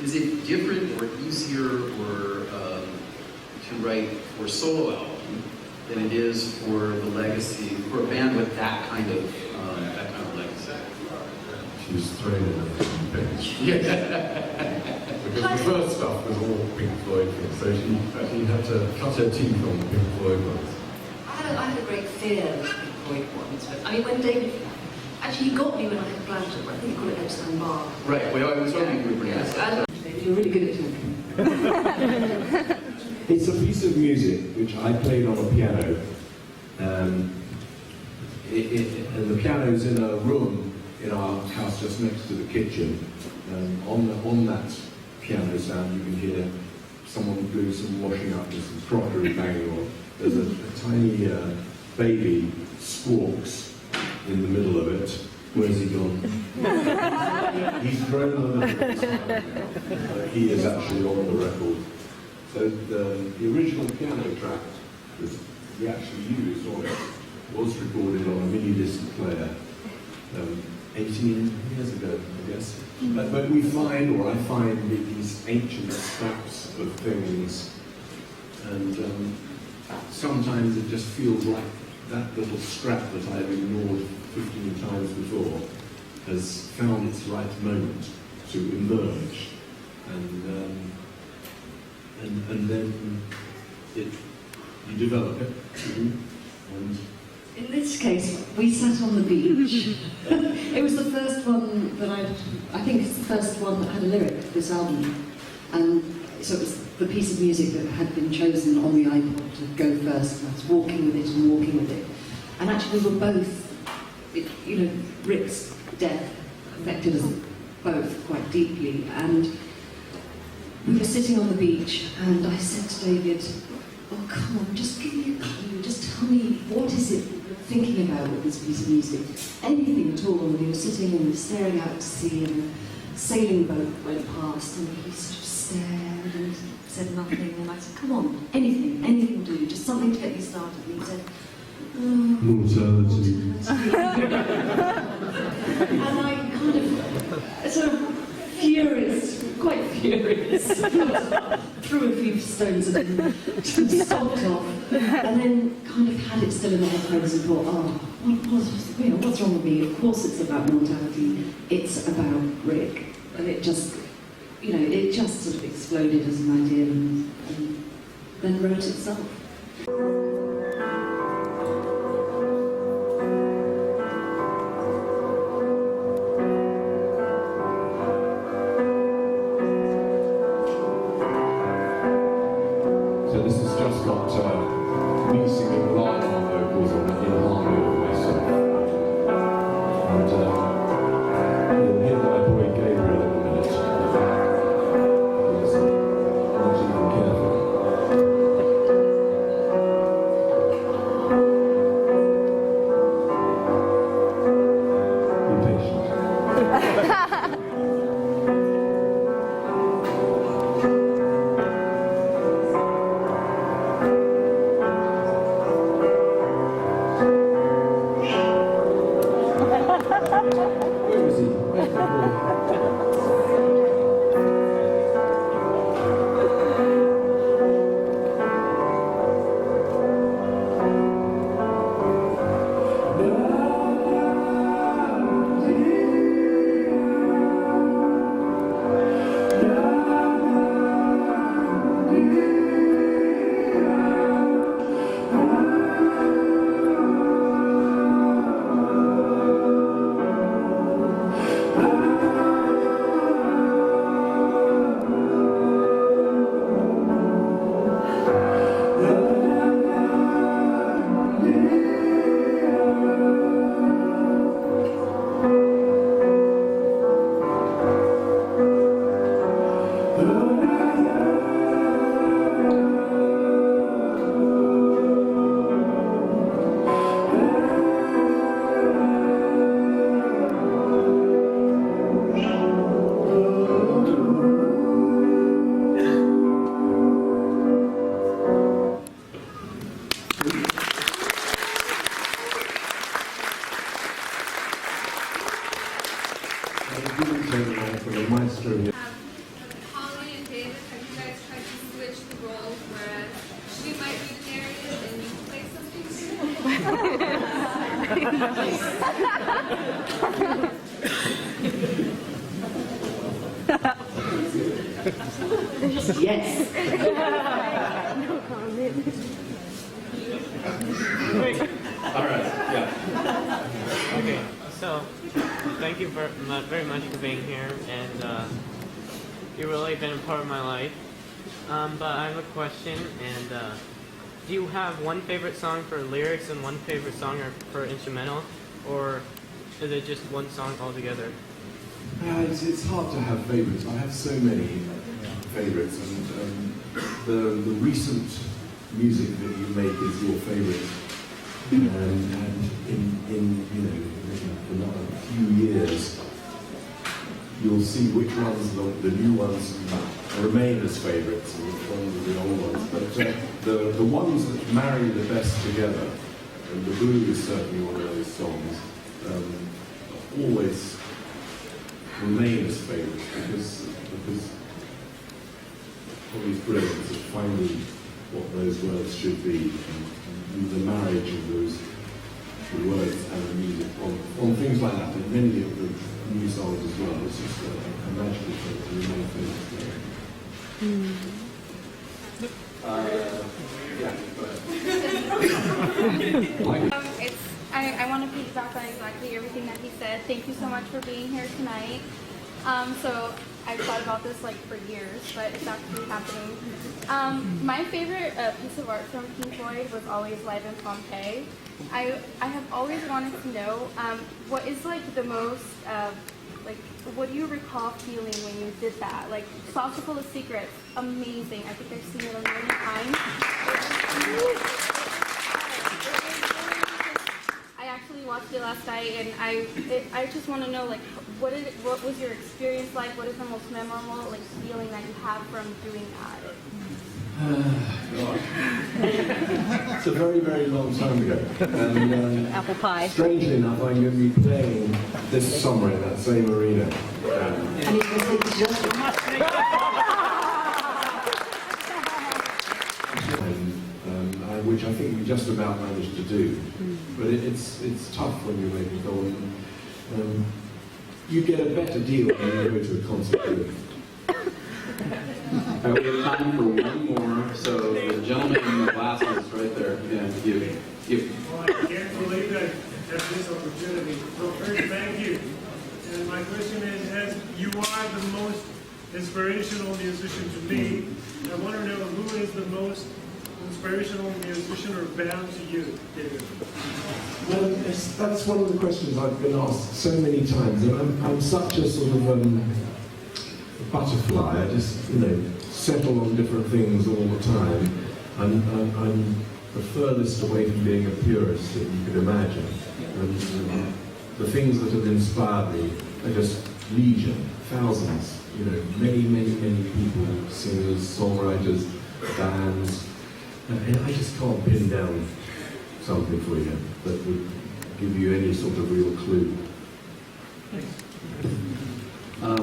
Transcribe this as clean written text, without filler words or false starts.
Is it different or easier or to write for a solo album than it is for the legacy, for a band with that kind of legacy? She's thrown in a bench. Because the first stuff was all Pink Floyd things, so she actually had to cut her teeth on the Pink Floyd ones. I had a great fear of the Pink Floyd ones, but I mean, when David, actually, he got me when I had Blanchard, I think he called it Epstein Barr. Right, well, I was hoping you would bring that. You're really good at talking. It's a piece of music which I played on a piano, and the piano's in a room in our house just next to the kitchen. On that piano sound you can hear someone doing some washing up, there's some crockery banging on. There's a tiny baby squawks in the middle of it. Where's he gone? He's grown a little bit. He is actually on the record. So the original piano track that we actually used on it was recorded on a mini disc player 18 years ago, I guess. But we find, or I find, these ancient scraps of things, and sometimes it just feels like that little scrap that I've ignored 15 times before has found its right moment to emerge, and then you develop it, and in this case, we sat on the beach. It was the first one that I think it's the first one that had a lyric, this album. And so it was the piece of music that had been chosen on the iPod to go first. I was walking with it and walking with it. And actually we were both, Rick's death affected us both quite deeply. And we were sitting on the beach and I said to David, oh come on, just give me a clue, just tell me what is it you're thinking about with this piece of music, anything at all. And we were sitting and we were staring out to sea and a sailing boat went past and he sort of stared and said nothing, and I said, come on, anything will do, just something to get you started. And he said, mortality. And I kind of, sort of furious, quite furious, threw a few stones at him, stomped off, and then kind of had it still in the headphones and thought, what's wrong with me? Of course it's about mortality, it's about Rick. And it just, it just sort of exploded as an idea and then wrote itself. So this has just got me singing live on vocals on it in harmony with myself. And you'll hear my boy Gabriel in a minute. He's not even careful. Be patient. Yes. All right, yeah. Okay, so thank you very much for being here, and you've really been a part of my life. But I have a question, and do you have one favorite song for lyrics and one favorite song for instrumental, or is it just one song altogether? It's hard to have favourites. I have so many favourites, and the recent music that you make is your favourite. And in another few years, you'll see which ones the new ones remain as favourites and which ones are the old ones. But the ones that marry the best together, and the Blue is certainly one of those songs, always remain as favourites because of these brilliance of finding what those words should be, and the marriage of the words and the music on things like that, and many of the new songs as well. It's just a magical thing to remain famous. I want to piggyback on exactly everything that he said. Thank you so much for being here tonight. So I've thought about this like for years, but it's actually happening. My favorite piece of art from Pink Floyd was always Live in Pompeii. I have always wanted to know what is like the most like what do you recall feeling when you did that? Like Saucer Full of Secrets, amazing. I think I've seen it a million times. I actually watched it last night, and I just want to know like what was your experience like? What is the most memorable like feeling that you have from doing that? It's a very, very long time ago. And, Apple pie. Strangely enough, I'm going to be playing this summer in that same arena. And it was just which I think we just about managed to do. But it's tough when you're making film. You get a better deal when you go to a concert. We have time for one more. So the gentleman in the glasses right there. Yeah, you. Well, I can't believe I have this opportunity. So first, thank you. And my question is, as you are the most inspirational musician to me, I want to know who is the most inspirational musician or band to you, David? Well, that's one of the questions I've been asked so many times. And I'm such a sort of butterfly. I just, settle on different things all the time. I'm the furthest away from being a purist that you could imagine. And the things that have inspired me are just legion, thousands, many, many, many people, singers, songwriters, bands. And I just can't pin down something for you that would give you any sort of real clue.